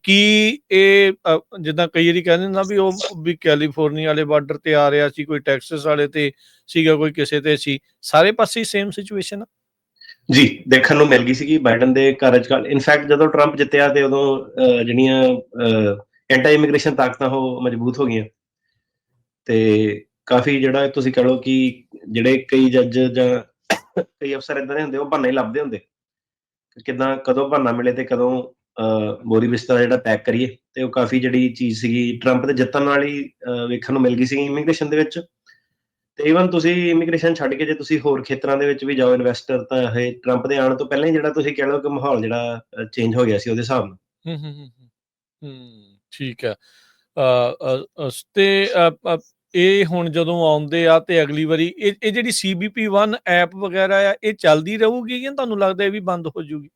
ਕੀ ਇਹ ਜਿੱਦਾਂ ਕਈ ਵਾਰੀ ਕਹਿੰਦੇ ਨਾ ਵੀ ਉਹ ਵੀ ਕੈਲੀਫੋਰਨੀਆ ਵਾਲੇ ਬਾਰਡਰ ਤੇ ਆ ਰਿਹਾ ਸੀ, ਕੋਈ ਟੈਕਸਸ ਵਾਲੇ ਤੇ ਸੀਗਾ, ਕੋਈ ਕਿਸੇ ਤੇ ਸੀ, ਸਾਰੇ ਪਾਸੇ ਹੀ ਸੇਮ ਸਿਚੁਏਸ਼ਨ ਆ? ਜੀ, ਦੇਖਣ ਨੂੰ ਮਿਲ ਗਈ ਸੀਗੀ ਬਾਈਡਨ ਦੇ ਕਾਰਜਕਾਲ। ਇਨਫੈਕਟ ਜਦੋਂ ਟਰੰਪ ਜਿੱਤਿਆ ਤੇ ਉਦੋਂ ਜਿਹੜੀਆਂ ਐਂਟੀ ਇਮੀਗ੍ਰੇਸ਼ਨ ਤਾਕਤਾਂ ਉਹ ਮਜ਼ਬੂਤ ਹੋ ਗਈਆਂ, ਤੇ ਕਾਫੀ ਜਿਹੜਾ ਤੁਸੀਂ ਕਹਿ ਲਓ ਕਿ ਜਿਹੜੇ ਕਈ ਜੱਜ ਜਾਂ ਕਈ ਅਫਸਰ ਏਦਾਂ ਦੇ ਹੁੰਦੇ, ਉਹ ਬਹਾਨੇ ਹੀ ਲੱਭਦੇ ਹੁੰਦੇ ਕਿੱਦਾਂ ਕਦੋਂ ਬਹਾਨਾ ਮਿਲੇ ਤੇ ਕਦੋਂ ਮੋਰੀ ਬਿਸਤਰਾ ਜਿਹੜਾ ਪੈਕ ਕਰੀਏ। ਤੇ ਉਹ ਕਾਫੀ ਜਿਹੜੀ ਚੀਜ਼ ਸੀਗੀ ਟਰੰਪ ਦੇ ਜਿੱਤਣ ਨਾਲ ਹੀ ਵੇਖਣ ਨੂੰ ਮਿਲ ਗਈ ਸੀ ਇਮੀਗ੍ਰੇਸ਼ਨ ਦੇ ਵਿੱਚ। ਤੇ ਈਵਨ ਤੁਸੀਂ ਇਮੀਗ੍ਰੇਸ਼ਨ ਛੱਡ ਕੇ ਜੇ ਤੁਸੀਂ ਹੋਰ ਖੇਤਰਾਂ ਦੇ ਵਿੱਚ ਵੀ ਜਾਓ ਇਨਵੈਸਟਰ, ਤਾਂ ਇਹ ਟਰੰਪ ਦੇ ਆਉਣ ਤੋਂ ਪਹਿਲਾਂ ਹੀ ਜਿਹੜਾ ਤੁਸੀਂ ਕਹਿ ਲਓ ਕਿ ਮਾਹੌਲ ਜਿਹੜਾ ਚੇਂਜ ਹੋ ਗਿਆ ਸੀ ਉਹਦੇ ਹਿਸਾਬ ਨਾਲ। ਠੀਕ ਹੈ। ਤੇ ਇਹ ਹੁਣ ਜਦੋਂ ਆਉਂਦੇ ਆ ਤੇ ਅਗਲੀ ਵਾਰੀ ਇਹ ਜਿਹੜੀ CBP-1 ਐਪ ਵਗੈਰਾ ਆ, ਇਹ ਚੱਲਦੀ ਰਹੂਗੀ ਜਾਂ ਤੁਹਾਨੂੰ ਲੱਗਦਾ ਇਹ ਵੀ ਬੰਦ ਹੋ ਜੂਗੀ?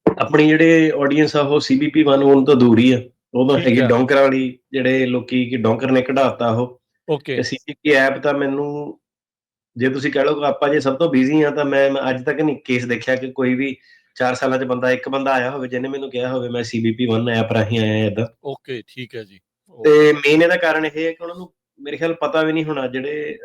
ਆਪਣੀ ਜਿਹੜੇ ਆਡੀਅנס ਆ ਉਹ CBP-1 ਹੋਣ ਤੋਂ ਦੂਰ ਹੀ ਆ। ਉਹ ਤਾਂ ਹੈਗੀ ਡੌਂਕਰਾਂ ਵਾਲੀ, ਜਿਹੜੇ ਲੋਕੀ ਕਿ ਡੌਂਕਰ ਨੇ ਕਢਾਤਾ ਉਹ। ਓਕੇ। CBP ਐਪ ਤਾਂ ਮੈਨੂੰ, ਜੇ ਤੁਸੀਂ ਕਹਿ ਲਓ ਕਿ ਆਪਾਂ ਜੇ ਸਭ ਤੋਂ ਬਿਜ਼ੀ ਆ, ਤਾਂ ਮੈਂ ਅੱਜ ਤੱਕ ਨਹੀਂ ਕੇਸ ਦੇਖਿਆ ਕਿ ਕੋਈ ਵੀ 4 ਸਾਲਾਂ 'ਚ ਇੱਕ ਬੰਦਾ ਆਇਆ ਹੋਵੇ ਜਿਹਨੇ ਮੈਨੂੰ ਕਿਹਾ ਹੋਵੇ ਮੈਂ CBP-1 ਐਪ ਰਾਹੀਂ ਆਇਆ ਏਦਾਂ। ਓਕੇ, ਠੀਕ ਹੈ ਜੀ। ਤੇ ਮੇਨ ਇਹਦਾ ਕਾਰਨ ਇਹ ਹੈ ਕਿ ਉਹਨਾਂ ਨੂੰ ਮੇਰੇ ਖਿਆਲ ਪਤਾ ਵੀ ਨਹੀਂ ਹੋਣਾ, ਜਿਹੜੇ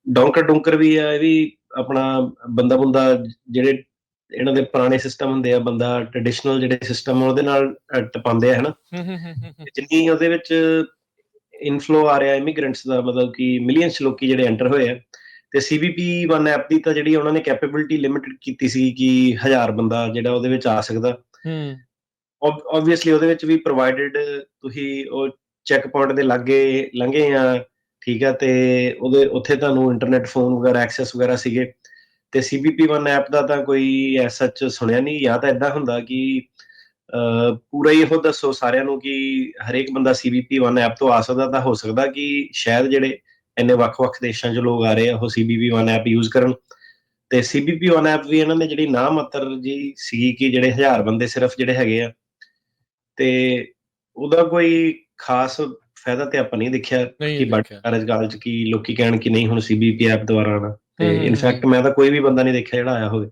ਡੌਂਕਰ ਵੀ ਆ, ਇਹ ਵੀ ਆਪਣਾ ਬੰਦਾ ਜਿਹੜੇ ਇਹਨਾਂ ਦੇ ਪੁਰਾਣੇ ਸਿਸਟਮ ਹੁੰਦੇ ਆ, ਬੰਦਾ ਟ੍ਰੈਡੀਸ਼ਨਲ ਜਿਹੜੇ ਸਿਸਟਮ ਉਹਦੇ ਨਾਲ ਟਪਾਉਂਦੇ ਆ, ਹਨਾ। ਜਿੰਨੀ ਉਹਦੇ ਵਿੱਚ ਇਨਫਲੋ ਆ ਰਿਹਾ ਇਮੀਗ੍ਰੈਂਟਸ ਦਾ, ਮਤਲਬ ਕਿ ਮਿਲੀਅਨਸ ਲੋਕੀ ਜਿਹੜੇ ਐਂਟਰ ਹੋਏ ਆ, ਤੇ CBP-1 ਐਪ ਦੀ ਤਾਂ ਜਿਹੜੀ ਉਹਨਾਂ ਨੇ ਕੈਪੇਬਿਲਿਟੀ ਲਿਮਿਟਡ ਕੀਤੀ ਸੀ ਕਿ 1000 ਬੰਦਾ ਜਿਹੜਾ ਉਹਦੇ ਵਿੱਚ ਆ ਸਕਦਾ। ਓਬਵੀਅਸਲੀ ਉਹਦੇ ਵਿੱਚ ਵੀ ਪ੍ਰੋਵਾਈਡਡ ਤੁਸੀਂ ਉਹ ਚੈੱਕ ਪੁਆਇੰਟ ਦੇ ਲਾਗੇ ਲੰਘੇ ਆ, ਠੀਕ ਆ, ਤੇ ਉੱਥੇ ਤੁਹਾਨੂੰ ਇੰਟਰਨੈਟ, ਫੋਨ ਵਗੈਰਾ ਐਕਸੈਸ ਵਗੈਰਾ ਸੀਗੇ। ਤੇ CBP-1 ਐਪ ਦਾ ਤਾਂ ਕੋਈ ਐਸਾ ਸੁਣਿਆ ਨਹੀਂ। ਜਾਂ ਤਾਂ ਏਦਾਂ ਹੁੰਦਾ ਕਿ ਪੂਰਾ ਹੀ ਇਹੋ ਦੱਸੋ ਸਾਰਿਆਂ ਨੂੰ ਕਿ ਹਰੇਕ ਬੰਦਾ CBP-1 ਐਪ ਤੋਂ ਆ ਸਕਦਾ, ਤਾਂ ਹੋ ਸਕਦਾ ਕਿ ਸ਼ਾਇਦ ਜਿਹੜੇ ਇੰਨੇ ਵੱਖ-ਵੱਖ ਦੇਸ਼ਾਂ 'ਚ ਲੋਕ ਆ ਰਹੇ ਆ ਉਹ CBP-1 ਐਪ ਯੂਜ਼ ਕਰਨ। ਤੇ CBP-1 ਐਪ ਵੀ ਇਹਨਾਂ ਨੇ ਜਿਹੜੀ ਨਾ ਮਾਤਰ ਜੀ ਸੀਗੀ ਕਿ ਜਿਹੜੇ 1000 ਬੰਦੇ ਸਿਰਫ ਜਿਹੜੇ ਹੈਗੇ ਆ, ਤੇ ਉਹਦਾ ਕੋਈ ਖਾਸ ਫਾਇਦਾ ਤੇ ਆਪਾਂ ਨਹੀਂ ਦੇਖਿਆ ਕਿ ਕਾਰਜਕਾਲ 'ਚ ਕੀ ਲੋਕੀ ਕਹਿਣ ਕਿ ਨਹੀਂ ਹੁਣ CBP ਐਪ ਦੁਬਾਰਾ ਆਉਣਾ। ਤੇ ਇਨਫੈਕਟ ਮੈਂ ਤਾਂ ਕੋਈ ਵੀ ਬੰਦਾ ਨਹੀਂ ਦੇਖਿਆ ਜਿਹੜਾ ਆਇਆ ਹੋਵੇ।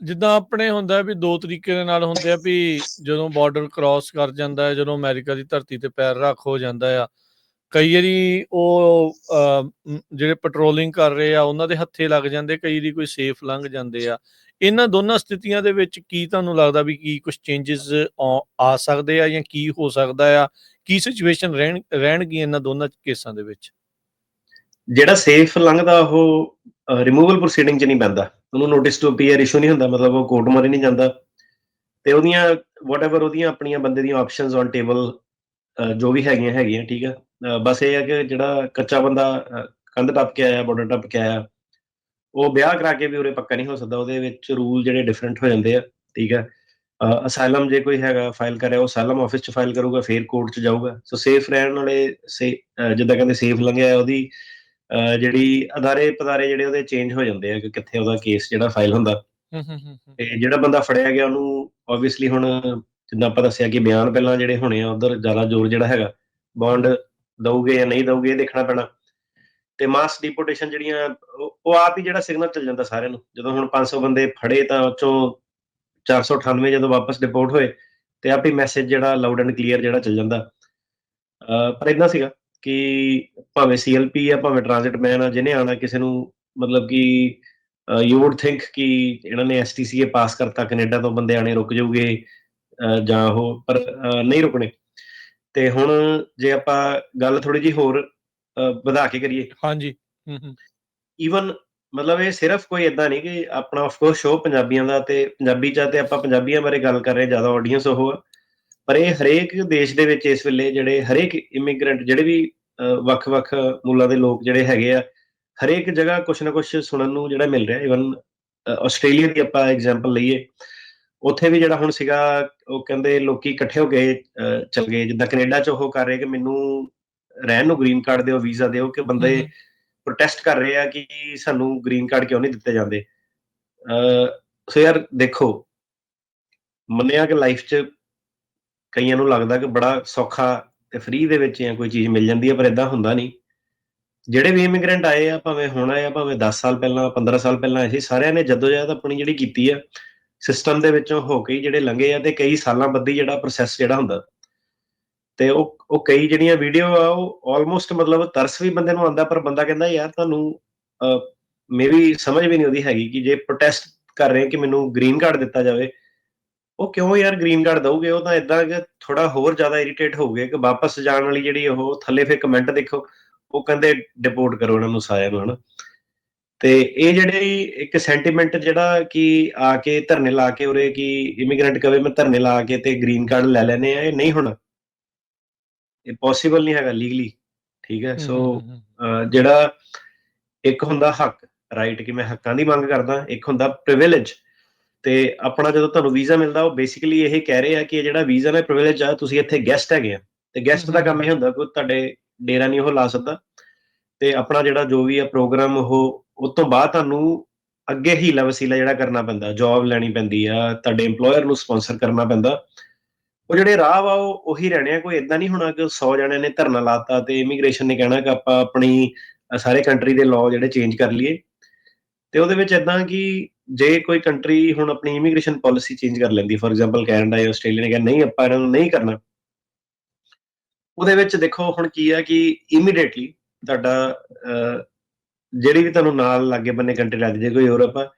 ਜਿੱਦਾਂ ਆਪਣੇ ਹੁੰਦਾ ਵੀ 2 ਤਰੀਕੇ ਦੇ ਨਾਲ ਹੁੰਦੇ ਆ, ਵੀ ਜਦੋਂ ਬਾਰਡਰ ਕ੍ਰਾਸ ਕਰ ਜਾਂਦਾ ਹੈ, ਜਦੋਂ ਅਮਰੀਕਾ ਦੀ ਧਰਤੀ ਤੇ ਪੈਰ ਰੱਖ ਹੋ ਜਾਂਦਾ ਆ, ਕਈ ਵਾਰੀ ਉਹ ਜਿਹੜੇ ਪੈਟਰੋਲਿੰਗ ਕਰ ਰਹੇ ਆ ਉਹਨਾਂ ਦੇ ਹੱਥੇ ਲੱਗ ਜਾਂਦੇ, ਕਈ ਵਾਰੀ ਕੋਈ ਸੇਫ ਲੰਘ ਜਾਂਦੇ ਆ। ਇਹਨਾਂ ਦੋਨਾਂ ਸਥਿਤੀਆਂ ਦੇ ਵਿੱਚ ਕੀ ਤੁਹਾਨੂੰ ਲੱਗਦਾ ਵੀ ਕੀ ਕੁਝ ਚੇਂਜਸ ਆ ਸਕਦੇ ਆ ਜਾਂ ਕੀ ਹੋ ਸਕਦਾ ਆ, ਕੀ ਸਿਚੁਏਸ਼ਨ ਰਹਿਣਗੀਆਂ ਇਹਨਾਂ ਦੋਨਾਂ ਕੇਸਾਂ ਦੇ ਵਿੱਚ? ਜਿਹੜਾ ਸੇਫ ਲੰਘਦਾ ਉਹ ਰਿਮੂਵਲ ਪ੍ਰੋਸੀਡਿੰਗ 'ਚ ਨਹੀਂ ਪੈਂਦਾ, ਉਹਨੂੰ ਨੋਟਿਸ ਟੂ ਅਪੀਅਰ ਇਸ਼ੂ ਨਹੀਂ ਹੁੰਦਾ, ਮਤਲਬ ਉਹ ਕੋਰਟ ਮੋਰੇ ਨਹੀਂ ਜਾਂਦਾ। ਤੇ ਉਹਦੀਆਂ ਵਾਟਐਵਰ ਉਹਦੀਆਂ ਆਪਣੀਆਂ ਬੰਦੇ ਦੀਆਂ ਆਪਸ਼ਨਸ ਔਨ ਟੇਬਲ ਜੋ ਵੀ ਹੈਗੀਆਂ, ਠੀਕ ਆ। ਬਸ ਇਹ ਹੈ ਕਿ ਜਿਹੜਾ ਕੱਚਾ ਬੰਦਾ ਕੰਧ ਟੱਪ ਕੇ ਆਇਆ, ਬਾਰਡਰ ਟੱਪ ਕੇ ਆਇਆ, ਉਹ ਵਿਆਹ ਕਰਾ ਕੇ ਵੀ ਉਰੇ ਪੱਕਾ ਨਹੀਂ ਹੋ ਸਕਦਾ। ਉਹਦੇ ਵਿੱਚ ਰੂਲ ਜਿਹੜੇ ਡਿਫਰੈਂਟ ਹੋ ਜਾਂਦੇ ਆ, ਠੀਕ ਆ। ਅਸਾਈਲਮ ਜੇ ਕੋਈ ਹੈਗਾ ਫਾਈਲ ਕਰਿਆ, ਉਹ ਅਸਾਈਲਮ ਆਫਿਸ 'ਚ ਫਾਈਲ ਕਰੂਗਾ, ਫਿਰ ਕੋਰਟ 'ਚ ਜਾਊਗਾ। ਸੋ ਸੇਫ ਰਹਿਣ ਵਾਲੇ ਜਿੱਦਾਂ ਕਹਿੰਦੇ ਸੇਫ ਲੰਘਿਆ, ਉਹਦੀ ਜਿਹੜੀ ਅਦਾਰੇ ਪਦਾਰੇ ਜਿਹੜੇ ਉਹਦੇ ਚੇਂਜ ਹੋ ਜਾਂਦੇ ਆ ਕਿ ਕਿੱਥੇ ਉਹਦਾ ਕੇਸ ਜਿਹੜਾ ਫਾਈਲ ਹੁੰਦਾ। ਤੇ ਜਿਹੜਾ ਬੰਦਾ ਫੜਿਆ ਗਿਆ ਉਹਨੂੰ ਓਬਵੀਅਸਲੀ ਹੁਣ ਜਿੱਦਾਂ ਆਪਾਂ ਦੱਸਿਆ ਕਿ ਬਿਆਨ ਪਹਿਲਾਂ ਜਿਹੜੇ ਹੋਣੇ ਆ, ਉਧਰ ਜ਼ਿਆਦਾ ਜ਼ੋਰ ਜਿਹੜਾ ਹੈਗਾ ਬੌਂਡ ਦਊਗੇ ਜਾਂ ਨਹੀਂ ਦਊਗੇ ਇਹ ਦੇਖਣਾ ਪੈਣਾ। ਤੇ ਮਾਸ ਡਿਪੋਰਟੇਸ਼ਨ ਜਿਹੜੀਆਂ ਉਹ ਆਪ ਹੀ ਜਿਹੜਾ ਸਿਗਨਲ ਚੱਲ ਜਾਂਦਾ ਸਾਰਿਆਂ ਨੂੰ। ਜਦੋਂ ਹੁਣ 500 ਬੰਦੇ ਫੜੇ ਤਾਂ ਉਹ 'ਚੋਂ 498 ਜਦੋਂ ਵਾਪਸ ਡਿਪੋਰਟ ਹੋਏ, ਤੇ ਆਪ ਹੀ ਮੈਸੇਜ ਜਿਹੜਾ ਲਾਊਡ ਐਂਡ ਕਲੀਅਰ ਜਿਹੜਾ ਚੱਲ ਜਾਂਦਾ। ਪਰ ਏਦਾਂ ਸੀਗਾ ਕਿ ਭਾਵੇਂ CLP ਆ, ਭਾਵੇਂ ਟ੍ਰਾਂਜ਼ਿਟ ਮੈਨ ਆ, ਜਿਹਨੇ ਆਉਣਾ ਕਿਸੇ ਨੂੰ, ਮਤਲਬ ਕਿ ਯੂ ਵੁੱਡ ਥਿੰਕ ਕਿ ਇਹਨਾਂ ਨੇ STCA ਪਾਸ ਕਰਤਾ, ਕੈਨੇਡਾ ਤੋਂ ਬੰਦੇ ਆਣੇ ਰੁਕ ਜਾਊਗੇ ਜਾਂ ਉਹ, ਪਰ ਨਹੀਂ ਰੁਕਣੇ। ਤੇ ਹੁਣ ਜੇ ਆਪਾਂ ਗੱਲ ਥੋੜੀ ਜਿਹੀ ਹੋਰ ਵਧਾ ਕੇ ਕਰੀਏ, ਹਾਂਜੀ, ਈਵਨ ਮਤਲਬ ਇਹ ਸਿਰਫ ਕੋਈ ਏਦਾਂ ਨਹੀਂ ਕਿ ਆਪਣਾ ਆਫਕੋਰਸ ਸ਼ੋਅ ਪੰਜਾਬੀਆਂ ਦਾ ਤੇ ਪੰਜਾਬੀ 'ਚ, ਤੇ ਆਪਾਂ ਪੰਜਾਬੀਆਂ ਬਾਰੇ ਗੱਲ ਕਰ ਰਹੇ, ਜ਼ਿਆਦਾ ਆਡੀਅנס ਉਹ ਆ। ਪਰ ਇਹ ਹਰੇਕ ਦੇਸ਼ ਦੇ ਵਿੱਚ ਇਸ ਵੇਲੇ ਜਿਹੜੇ ਹਰੇਕ ਇਮੀਗ੍ਰੈਂਟ, ਜਿਹੜੇ ਵੀ ਵੱਖ-ਵੱਖ ਮੂਲਾਂ ਦੇ ਲੋਕ ਜਿਹੜੇ ਹੈਗੇ ਆ, ਹਰੇਕ ਜਗ੍ਹਾ ਕੁਛ ਨਾ ਕੁਛ ਸੁਣਨ ਨੂੰ ਜਿਹੜਾ ਮਿਲ ਰਿਹਾ। ਈਵਨ ਆਸਟ੍ਰੇਲੀਆ ਦੀ ਆਪਾਂ ਐਗਜ਼ਾਮਪਲ ਲਈਏ, ਉੱਥੇ ਵੀ ਜਿਹੜਾ ਹੁਣ ਸੀਗਾ, ਉਹ ਕਹਿੰਦੇ ਲੋਕੀ ਇਕੱਠੇ ਹੋ ਕੇ ਚਲ ਗਏ। ਜਿੱਦਾਂ ਕੈਨੇਡਾ 'ਚ ਉਹ ਕਰ ਰਹੇ ਕਿ ਮੈਨੂੰ ਰਹਿਣ ਨੂੰ ਗ੍ਰੀਨ ਕਾਰਡ ਦਿਓ, ਵੀਜ਼ਾ ਦਿਓ, ਕਿ ਬੰਦੇ ਪ੍ਰੋਟੈਸਟ ਕਰ ਰਹੇ ਆ ਕਿ ਸਾਨੂੰ ਗ੍ਰੀਨ ਕਾਰਡ ਕਿਉਂ ਨਹੀਂ ਦਿੱਤੇ ਜਾਂਦੇ। ਸੋ ਯਾਰ ਦੇਖੋ, ਮੰਨਿਆ ਕਿ ਲਾਈਫ 'ਚ ਕਈਆਂ ਨੂੰ ਲੱਗਦਾ ਕਿ ਬੜਾ ਸੌਖਾ ਤੇ ਫ੍ਰੀ ਦੇ ਵਿੱਚ ਜਾਂ ਕੋਈ ਚੀਜ਼ ਮਿਲ ਜਾਂਦੀ ਹੈ, ਪਰ ਏਦਾਂ ਹੁੰਦਾ ਨਹੀਂ। ਜਿਹੜੇ ਵੀ ਇਮੀਗ੍ਰੈਂਟ ਆਏ ਆ, ਭਾਵੇਂ ਹੁਣ ਆਏ ਆ, ਭਾਵੇਂ 10 ਸਾਲ ਪਹਿਲਾਂ, 15 ਸਾਲ ਪਹਿਲਾਂ ਆਏ ਸੀ, ਸਾਰਿਆਂ ਨੇ ਜਦੋਜਹਿਦ ਆਪਣੀ ਜਿਹੜੀ ਕੀਤੀ ਆ, ਸਿਸਟਮ ਦੇ ਵਿੱਚੋਂ ਹੋ ਕੇ ਜਿਹੜੇ ਲੰਘੇ ਆ, ਤੇ ਕਈ ਸਾਲਾਂ ਬੱਧੀ ਜਿਹੜਾ ਪ੍ਰੋਸੈਸ ਜਿਹੜਾ ਹੁੰਦਾ, ਤੇ ਉਹ ਕਈ ਜਿਹੜੀਆਂ ਵੀਡੀਓ ਆ ਉਹ ਆਲਮੋਸਟ ਮਤਲਬ ਤਰਸ ਵੀ ਬੰਦੇ ਨੂੰ ਆਉਂਦਾ, ਪਰ ਬੰਦਾ ਕਹਿੰਦਾ ਯਾਰ ਤੁਹਾਨੂੰ ਮੇਰੀ ਸਮਝ ਵੀ ਨਹੀਂ ਉਹਦੀ ਹੈਗੀ ਕਿ ਜੇ ਪ੍ਰੋਟੈਸਟ ਕਰ ਰਹੇ ਕਿ ਮੈਨੂੰ ਗ੍ਰੀਨ ਕਾਰਡ ਦਿੱਤਾ ਜਾਵੇ, ਉਹ ਕਿਉਂ ਯਾਰ ਗ੍ਰੀਨ ਕਾਰਡ ਦਊਗੇ? ਉਹ ਤਾਂ ਇਦਾਂ ਕਿ ਥੋੜਾ ਹੋਰ ਜ਼ਿਆਦਾ ਇਰੀਟੇਟ ਹੋਊਗੇ ਕਿ ਵਾਪਸ ਜਾਣ ਵਾਲੀ ਜਿਹੜੀ ਉਹ ਥੱਲੇ ਫਿਰ ਕਮੈਂਟ ਦੇਖੋ, ਉਹ ਕਹਿੰਦੇ ਡਿਪੋਰਟ ਕਰੋ ਇਹਨਾਂ ਨੂੰ ਸਾਰਿਆਂ ਨੂੰ, ਹਨਾ। ਤੇ ਇਹ ਜਿਹੜੀ ਇੱਕ ਸੈਂਟੀਮੈਂਟ ਜਿਹੜਾ ਕਿ ਆ ਕੇ ਧਰਨੇ ਲਾ ਕੇ ਉਰੇ ਕਿ ਇਮੀਗ੍ਰੈਂਟ ਕਵੇ ਮੈਂ ਧਰਨੇ ਲਾ ਕੇ ਤੇ ਗ੍ਰੀਨ ਕਾਰਡ ਲੈ ਲੈਣੇ ਆ, ਇਹ ਨਹੀਂ ਹੋਣਾ, ਇਹ ਪੋਸੀਬਲ ਨਹੀਂ ਹੈਗਾ ਲੀਗਲੀ, ਠੀਕ ਹੈ। ਸੋ ਜਿਹੜਾ ਇੱਕ ਹੁੰਦਾ ਹੱਕ, ਰਾਈਟ, ਕਿ ਮੈਂ ਹੱਕਾਂ ਦੀ ਮੰਗ ਕਰਦਾ, ਇੱਕ ਹੁੰਦਾ ਪ੍ਰਿਵਿਲੇਜ। ਤੇ ਆਪਣਾ ਜਦੋਂ ਤੁਹਾਨੂੰ ਵੀਜ਼ਾ ਮਿਲਦਾ, ਉਹ ਬੇਸਿਕਲੀ ਇਹ ਕਹਿ ਰਹੇ ਆ ਕਿ ਜਿਹੜਾ ਵੀਜ਼ਾ ਨਾਲ ਪ੍ਰਿਵਿਲੇਜ ਆ, ਤੁਸੀਂ ਇੱਥੇ ਗੈਸਟ ਹੈਗੇ ਆ, ਤੇ ਗੈਸਟ ਦਾ ਕੰਮ ਇਹ ਹੁੰਦਾ ਕੋਈ ਤੁਹਾਡੇ ਡੇਰਾ ਨਹੀਂ ਉਹ ਲਾ ਸਕਦਾ, ਤੇ ਆਪਣਾ ਜਿਹੜਾ ਜੋ ਵੀ ਆ ਪ੍ਰੋਗਰਾਮ ਉਹ ਤੋਂ ਬਾਅਦ ਤੁਹਾਨੂੰ ਅੱਗੇ ਹੀਲਾ ਵਸੀਲਾ ਜਿਹੜਾ ਕਰਨਾ ਪੈਂਦਾ, ਜੌਬ ਲੈਣੀ ਪੈਂਦੀ ਆ, ਤੁਹਾਡੇ EMPLOYER ਨੂੰ ਸਪਾਂਸਰ ਕਰਨਾ ਪੈਂਦਾ। ਉਹ ਜਿਹੜੇ ਰਾਹ ਵਾ ਉਹ ਉਹੀ ਰਹਿਣੇ ਆ, ਕੋਈ ਏਦਾਂ ਨਹੀਂ ਹੋਣਾ ਕਿ 100 ਜਣਿਆਂ ਨੇ ਧਰਨਾ ਲਾਤਾ ਤੇ ਇਮੀਗ੍ਰੇਸ਼ਨ ਨੇ ਕਹਿਣਾ ਕਿ ਆਪਾਂ ਆਪਣੀ ਸਾਰੇ ਕੰਟਰੀ ਦੇ ਲਾਅ ਜਿਹੜੇ ਚੇਂਜ ਕਰ ਲਈਏ। ਤੇ ਉਹਦੇ ਵਿੱਚ ਏਦਾਂ ਕਿ ਜੇ ਕੋਈ ਕੰਟਰੀ ਹੁਣ ਆਪਣੀ ਇਮੀਗ੍ਰੇਸ਼ਨ ਪਾਲਿਸੀ ਚੇਂਜ ਕਰ ਲੈਂਦੀ, ਫੋਰ ਐਗਜ਼ਾਮਪਲ ਕੈਨੇਡਾ ਜਾਂ ਆਸਟ੍ਰੇਲੀਆ ਨੇ ਕਿਹਾ ਨਹੀਂ ਆਪਾਂ ਇਹਨਾਂ ਨੂੰ ਨਹੀਂ ਕਰਨਾ, ਉਹਦੇ ਵਿੱਚ ਦੇਖੋ ਹੁਣ ਕੀ ਆ ਕਿ ਇਮੀਡੀਏਟਲੀ ਤੁਹਾਡਾ ਜਿਹੜੀ ਵੀ ਤੁਹਾਨੂੰ ਨਾਲ ਲਾਗੇ ਬੰਨੇ ਕੰਟਰੀ ਲੱਗਦੀ, ਜੇ ਕੋਈ ਯੂਰਪ ਆ,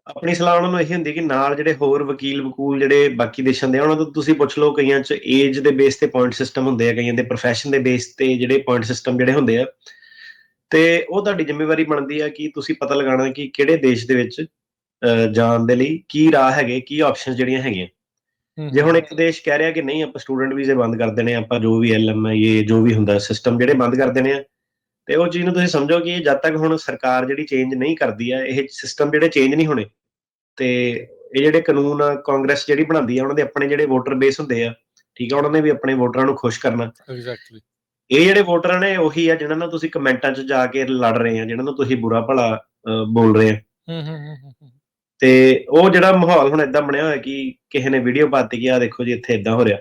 ਆਪਣੀ ਸਲਾਹ ਉਹਨਾਂ ਨੂੰ ਇਹ ਹੁੰਦੀ ਕਿ ਨਾਲ ਜਿਹੜੇ ਹੋਰ ਵਕੀਲ ਵਕੂਲ ਜਿਹੜੇ ਬਾਕੀ ਦੇਸ਼ਾਂ ਦੇ ਆ, ਉਹਨਾਂ ਤੋਂ ਤੁਸੀਂ ਪੁੱਛ ਲਓ। ਕਈਆਂ 'ਚ ਏਜ ਦੇ ਬੇਸ ਤੇ ਪੁਆਇੰਟ ਸਿਸਟਮ ਹੁੰਦੇ ਆ, ਕਈਆਂ ਦੇ ਪ੍ਰੋਫੈਸ਼ਨ ਦੇ ਬੇਸ ਤੇ ਜਿਹੜੇ ਪੁਆਇੰਟ ਸਿਸਟਮ ਜਿਹੜੇ ਹੁੰਦੇ ਆ, ਤੇ ਉਹ ਤੁਹਾਡੀ ਜ਼ਿੰਮੇਵਾਰੀ ਬਣਦੀ ਆ ਕਿ ਤੁਸੀਂ ਪਤਾ ਲਗਾਉਣਾ ਕਿ ਕਿਹੜੇ ਦੇਸ਼ ਦੇ ਵਿੱਚ ਜਾਣ ਦੇ ਲਈ ਕੀ ਰਾਹ ਹੈਗੇ, ਕੀ ਆਪਸ਼ਨ ਜਿਹੜੀਆਂ ਹੈਗੀਆਂ। ਜੇ ਹੁਣ ਇੱਕ ਦੇਸ਼ ਕਹਿ ਰਿਹਾ ਕਿ ਨਹੀਂ ਆਪਾਂ ਸਟੂਡੈਂਟ ਵੀਜ਼ੇ ਬੰਦ ਕਰ ਦੇਣੇ, ਆਪਾਂ ਜੋ ਵੀ LMIA ਜੋ ਵੀ ਹੁੰਦਾ ਸਿਸਟਮ ਜਿਹੜੇ ਬੰਦ ਕਰ ਦੇਣੇ ਆ, ਤੇ ਉਹ ਚੀਜ਼ ਨੂੰ ਤੁਸੀਂ ਸਮਝੋ ਕਿ ਜਦ ਤੱਕ ਹੁਣ ਸਰਕਾਰ ਜਿਹੜੀ ਚੇਂਜ ਨਹੀਂ ਕਰਦੀ ਆ, ਇਹ ਸਿਸਟਮ ਜਿਹੜੇ ਚੇਂਜ ਨਹੀਂ ਹੋਣੇ। ਤੇ ਇਹ ਜਿਹੜੇ ਕਾਨੂੰਨ ਆ ਕਾਂਗਰਸ ਜਿਹੜੀ ਬਣਾਉਂਦੀ ਆ, ਉਹਨਾਂ ਦੇ ਆਪਣੇ ਜਿਹੜੇ ਵੋਟਰ ਬੇਸ ਹੁੰਦੇ ਆ, ਠੀਕ ਆ, ਉਹਨਾਂ ਨੇ ਵੀ ਆਪਣੇ ਵੋਟਰਾਂ ਨੂੰ ਖੁਸ਼ ਕਰਨਾ। ਐਗਜ਼ੈਕਟਲੀ। ਇਹ ਜਿਹੜੇ ਵੋਟਰ ਨੇ ਉਹੀ ਆ ਜਿਹਨਾਂ ਨਾਲ ਤੁਸੀਂ ਕਮੈਂਟਾਂ 'ਚ ਜਾ ਕੇ ਲੜ ਰਹੇ ਆ, ਜਿਹਨਾਂ ਨੂੰ ਤੁਸੀਂ ਬੁਰਾ ਭਲਾ ਬੋਲ ਰਹੇ ਆ। ਤੇ ਉਹ ਜਿਹੜਾ ਮਾਹੌਲ ਹੁਣ ਏਦਾਂ ਬਣਿਆ ਹੋਇਆ ਕਿ ਕਿਸੇ ਨੇ ਵੀਡੀਓ ਪਾਤੀ ਕਿ ਆ ਦੇਖੋ ਜੀ ਇੱਥੇ ਏਦਾਂ ਹੋ ਰਿਹਾ,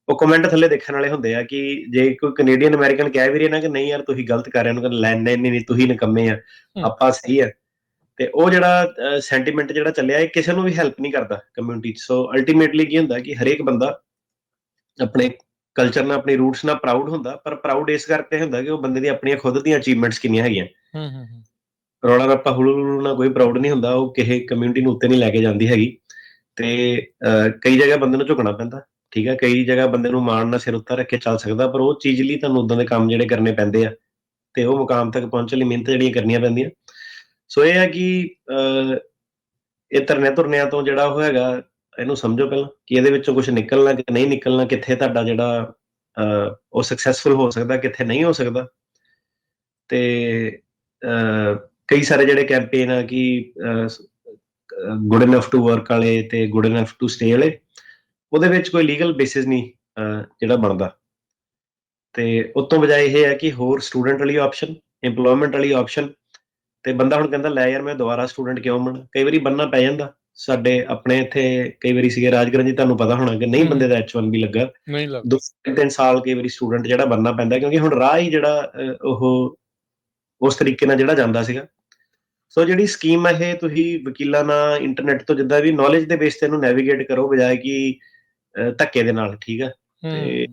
ਉਹ ਕਮੈਂਟ ਥੱਲੇ ਦੇਖਣ ਵਾਲੇ ਹੁੰਦੇ ਆ ਕਿ ਜੇ ਕੋਈ ਕੈਨੇਡੀਅਨ ਅਮਰੀਕਨ ਕਹਿ ਵੀ ਰਹੇ ਨਾ ਕਿ ਨਹੀਂ ਯਾਰ ਤੁਸੀਂ ਗਲਤ ਕਰ ਰਹੇ ਹੋ, ਲੈਣੇ ਨਹੀਂ, ਤੁਸੀਂ ਨਿਕੰਮੇ ਆ, ਆਪਾਂ ਸਹੀ ਆ, ਤੇ ਉਹ ਜਿਹੜਾ ਸੈਂਟੀਮੈਂਟ ਜਿਹੜਾ ਚੱਲਿਆ, ਇਹ ਕਿਸੇ ਨੂੰ ਵੀ ਹੈਲਪ ਨਹੀਂ ਕਰਦਾ ਕਮਿਊਨਿਟੀ 'ਚ। ਸੋ ਅਲਟੀਮੇਟਲੀ ਕੀ ਹੁੰਦਾ ਕਿ ਹਰੇਕ ਬੰਦਾ ਆਪਣੇ ਕਲਚਰ ਨਾਲ, ਆਪਣੀ ਰੂਟਸ ਨਾਲ ਪ੍ਰਾਊਡ ਹੁੰਦਾ, ਪਰ ਪ੍ਰਾਊਡ ਇਸ ਕਰਕੇ ਹੁੰਦਾ ਕਿ ਉਹ ਬੰਦੇ ਦੀ ਆਪਣੀਆਂ ਖੁਦ ਦੀਆਂ ਅਚੀਵਮੈਂਟਸ ਕਿੰਨੀਆਂ ਹੈਗੀਆਂ। ਰੌਲਾ ਰੱਪਾ ਹੁਲੂ ਨਾਲ ਕੋਈ ਪ੍ਰਾਊਡ ਨਹੀਂ ਹੁੰਦਾ, ਉਹ ਕਿਸੇ ਕਮਿਊਨਿਟੀ ਨੂੰ ਉੱਤੇ ਨਹੀਂ ਲੈ ਕੇ ਜਾਂਦੀ ਹੈਗੀ। ਤੇ ਕਈ ਜਗ੍ਹਾ ਬੰਦੇ ਨੂੰ ਝੁਕਣਾ ਪੈਂਦਾ, ਠੀਕ ਹੈ, ਕਈ ਜਗ੍ਹਾ ਬੰਦੇ ਨੂੰ ਮਾਣ ਨਾਲ ਸਿਰ ਉੱਤੇ ਰੱਖ ਕੇ ਚੱਲ ਸਕਦਾ, ਪਰ ਉਹ ਚੀਜ਼ ਲਈ ਤੁਹਾਨੂੰ ਉਦਾਂ ਦੇ ਕੰਮ ਜਿਹੜੇ ਕਰਨੇ ਪੈਂਦੇ ਆ, ਤੇ ਉਹ ਮੁਕਾਮ ਤੱਕ ਪਹੁੰਚਣ ਲਈ ਮਿਹਨਤ ਜਿਹੜੀਆਂ ਕਰਨੀਆਂ ਪੈਂਦੀਆਂ। ਸੋ ਇਹ ਹੈ ਕਿ ਇਹ ਧਰਨਿਆਂ ਤੋਂ ਜਿਹੜਾ ਉਹ ਹੈਗਾ, ਇਹਨੂੰ ਸਮਝੋ ਪਹਿਲਾਂ ਕਿ ਇਹਦੇ ਵਿੱਚੋਂ ਕੁਝ ਨਿਕਲਣਾ ਕਿ ਨਹੀਂ ਨਿਕਲਣਾ, ਕਿੱਥੇ ਤੁਹਾਡਾ ਜਿਹੜਾ ਉਹ ਸਕਸੈਸਫੁਲ ਹੋ ਸਕਦਾ, ਕਿੱਥੇ ਨਹੀਂ ਹੋ ਸਕਦਾ। ਤੇ ਕਈ ਸਾਰੇ ਜਿਹੜੇ ਕੈਂਪੇਨ ਆ ਕਿ ਗੁੱਡ ਇਨਫ ਟੂ ਵਰਕ ਵਾਲੇ ਤੇ ਗੁੱਡ ਇਨਫ ਟੂ ਸਟੇ ਵਾਲੇ, ਉਹਦੇ ਵਿੱਚ ਕੋਈ ਲੀਗਲ ਬੇਸਿਸ ਨਹੀਂ ਜਿਹੜਾ ਬਣਦਾ। ਤੇ ਉਸ ਤੋਂ ਬਜਾਏ ਇਹ ਹੈ ਕਿ ਹੋਰ ਸਟੂਡੈਂਟ ਵਾਲੀ ਆਪਸ਼ਨ, EMPLOYMENT ਵਾਲੀ ਆਪਸ਼ਨ, ਤੇ ਬੰਦਾ ਹੁਣ ਕਹਿੰਦਾ ਲੈ ਯਾਰ ਮੈਂ ਦੁਬਾਰਾ ਸਟੂਡੈਂਟ ਕਿਉਂ ਬਣਾ, ਕਈ ਵਾਰੀ ਬੰਨਣਾ ਪੈ ਜਾਂਦਾ। ਸਾਡੇ ਆਪਣੇ ਇੱਥੇ ਕਈ ਵਾਰੀ ਸੀਗੇ ਰਾਜਗਰਨ ਜੀ, ਤੁਹਾਨੂੰ ਪਤਾ ਹੋਣਾ ਕਿ ਨਹੀਂ ਬੰਦੇ ਦਾ H1B ਲੱਗਾ, 2-3 ਸਾਲ ਕਈ ਵਾਰੀ ਸਟੂਡੈਂਟ ਜਿਹੜਾ ਬਣਨਾ ਪੈਂਦਾ, ਕਿਉਂਕਿ ਹੁਣ ਰਾਹ ਹੀ ਜਿਹੜਾ ਉਹ ਉਸ ਤਰੀਕੇ ਨਾਲ ਜਿਹੜਾ ਜਾਂਦਾ ਸੀਗਾ। ਸੋ ਜਿਹੜੀ ਸਕੀਮ ਹੈ ਇਹ ਤੁਸੀਂ ਵਕੀਲਾਂ ਨਾਲ, ਇੰਟਰਨੈਟ ਤੋਂ ਜਿੱਦਾਂ ਵੀ ਨੌਲੇਜ ਦੇ ਬੇਸ ਤੇ ਇਹਨੂੰ ਨੈਵੀਗੇਟ ਕਰੋ, ਬਜਾਏ ਕਿ ਧੱਕੇ ਦੇ ਨਾਲ, ਠੀਕ ਹੈ। ਤੇ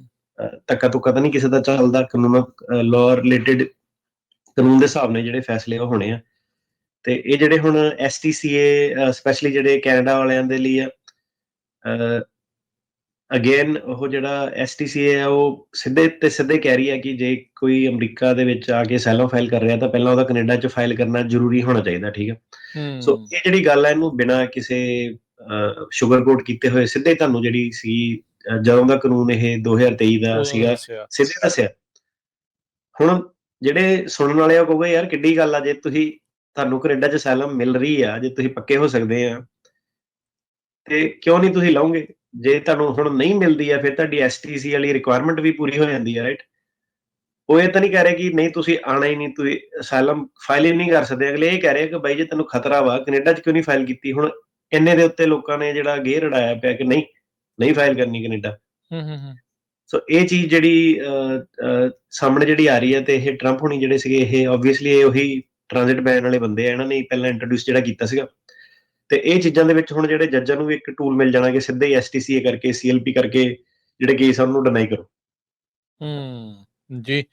ਧੱਕਾ ਧੁੱਕਾ ਤਾਂ ਨਹੀਂ ਕਿਸੇ ਦਾ ਚੱਲਦਾ, ਕਾਨੂੰਨ ਲਾਅ ਰਿਲੇਟਿਡ ਕਾਨੂੰਨ ਦੇ ਹਿਸਾਬ ਨਾਲ ਜਿਹੜੇ ਫੈਸਲੇ ਉਹ ਹੋਣੇ ਆ। ਤੇ ਇਹ ਜਿਹੜੇ ਹੁਣ STCA ਸਪੈਸ਼ਲੀ ਜਿਹੜੇ ਕੈਨੇਡਾ ਵਾਲਿਆਂ ਦੇ ਲਈ ਆ, ਅਗੇਨ ਉਹ ਜਿਹੜਾ STCA ਆ ਉਹ ਸਿੱਧੇ ਤੇ ਸਿੱਧੇ ਕਹਿ ਰਹੀ ਹੈ ਕਿ ਜੇ ਕੋਈ ਅਮਰੀਕਾ ਦੇ ਵਿੱਚ ਆ ਕੇ ਅਸਾਈਲਮ ਫਾਈਲ ਕਰ ਰਿਹਾ ਤਾਂ ਪਹਿਲਾਂ ਉਹਦਾ ਕੈਨੇਡਾ 'ਚ ਫਾਈਲ ਕਰਨਾ ਜ਼ਰੂਰੀ ਹੋਣਾ ਚਾਹੀਦਾ, ਠੀਕ ਹੈ। ਸੋ ਇਹ ਜਿਹੜੀ ਗੱਲ ਹੈ ਇਹਨੂੰ ਬਿਨਾਂ ਕਿਸੇ ਸ਼ੂਗਰ ਕੋਟ ਕੀਤੇ ਹੋਏ ਸਿੱਧੇ ਤੁਹਾਨੂੰ ਜਿਹੜੀ ਸੀ ਜਦੋਂ ਦਾ ਕਾਨੂੰਨ ਇਹ 2023 ਦਾ ਸੀਗਾ ਸਿੱਧੇ ਦੱਸਿਆ। ਹੁਣ ਜਿਹੜੇ ਸੁਣਨ ਵਾਲੇ ਆ ਕਹੋਗੇ ਯਾਰ ਕਿੱਡੀ ਗੱਲ ਆ, ਜੇ ਤੁਸੀਂ ਤੁਹਾਨੂੰ ਕੈਨੇਡਾ 'ਚ ਅਸਾਈਲਮ ਮਿਲ ਰਹੀ ਆ, ਜੇ ਤੁਸੀਂ ਪੱਕੇ ਹੋ ਸਕਦੇ ਆ ਤੇ ਕਿਉਂ ਨਹੀਂ ਤੁਸੀਂ ਲਓਗੇ। ਜੇ ਤੁਹਾਨੂੰ ਹੁਣ ਨਹੀਂ ਮਿਲਦੀ ਆ ਫਿਰ ਤੁਹਾਡੀ STC ਵਾਲੀ ਰਿਕੁਆਇਰਮੈਂਟ ਵੀ ਪੂਰੀ ਹੋ ਜਾਂਦੀ ਹੈ, ਰਾਈਟ। ਉਹ ਇਹ ਤਾਂ ਨਹੀਂ ਕਹਿ ਰਹੇ ਕਿ ਨਹੀਂ ਤੁਸੀਂ ਆਣਾ ਹੀ ਨਹੀਂ, ਤੁਸੀਂ ਅਸਾਈਲਮ ਫਾਈਲ ਹੀ ਨਹੀਂ ਕਰ ਸਕਦੇ। ਅਗਲੇ ਇਹ ਕਹਿ ਰਹੇ ਕਿ ਬਾਈ ਜੇ ਤੈਨੂੰ ਖਤਰਾ ਵਾ ਕੈਨੇਡਾ 'ਚ ਕਿਉਂ ਨਹੀਂ ਫਾਈਲ ਕੀਤੀ। ਹੁਣ ਇੰਨੇ ਦੇ ਉੱਤੇ ਲੋਕਾਂ ਨੇ ਜਿਹੜਾ ਗੇਰ ਉਡਾਇਆ ਪਿਆ ਕਿ ਨਹੀਂ ਫਾਈਲ ਕਰਨੀ ਕੈਨੇਡਾ। ਸੋ ਇਹ ਚੀਜ਼ ਜਿਹੜੀ ਸਾਹਮਣੇ ਜਿਹੜੀ ਆ ਰਹੀ ਹੈ, ਤੇ ਇਹ ਟਰੰਪ ਹੋਣੀ ਜਿਹੜੇ ਸੀਗੇ, ਇਹ ਆਬਵੀਅਸਲੀ ਇਹ ਉਹੀ ਟ੍ਰਾਂਜ਼ਿਟ ਬੈਨ ਵਾਲੇ ਬੰਦੇ ਆ, ਇਹਨਾਂ ਨੇ ਪਹਿਲਾਂ ਇੰਟਰੋਡਿਊਸ ਜਿਹੜਾ ਕੀਤਾ ਸੀਗਾ। ਤੇ ਇਹ ਚੀਜ਼ਾਂ ਦੇ ਵਿੱਚ ਹੁਣ ਜਿਹੜੇ ਜੱਜਾਂ ਨੂੰ ਵੀ ਇੱਕ ਟੂਲ ਮਿਲ ਜਾਣਾ ਕਿ ਸਿੱਧੇ ਹੀ STCA ਕਰਕੇ CLP ਕਰਕੇ ਜਿਹੜੇ ਕੇਸ ਆ ਉਹਨੂੰ ਡਿਨਾਈ ਕਰੋ। ਜੀ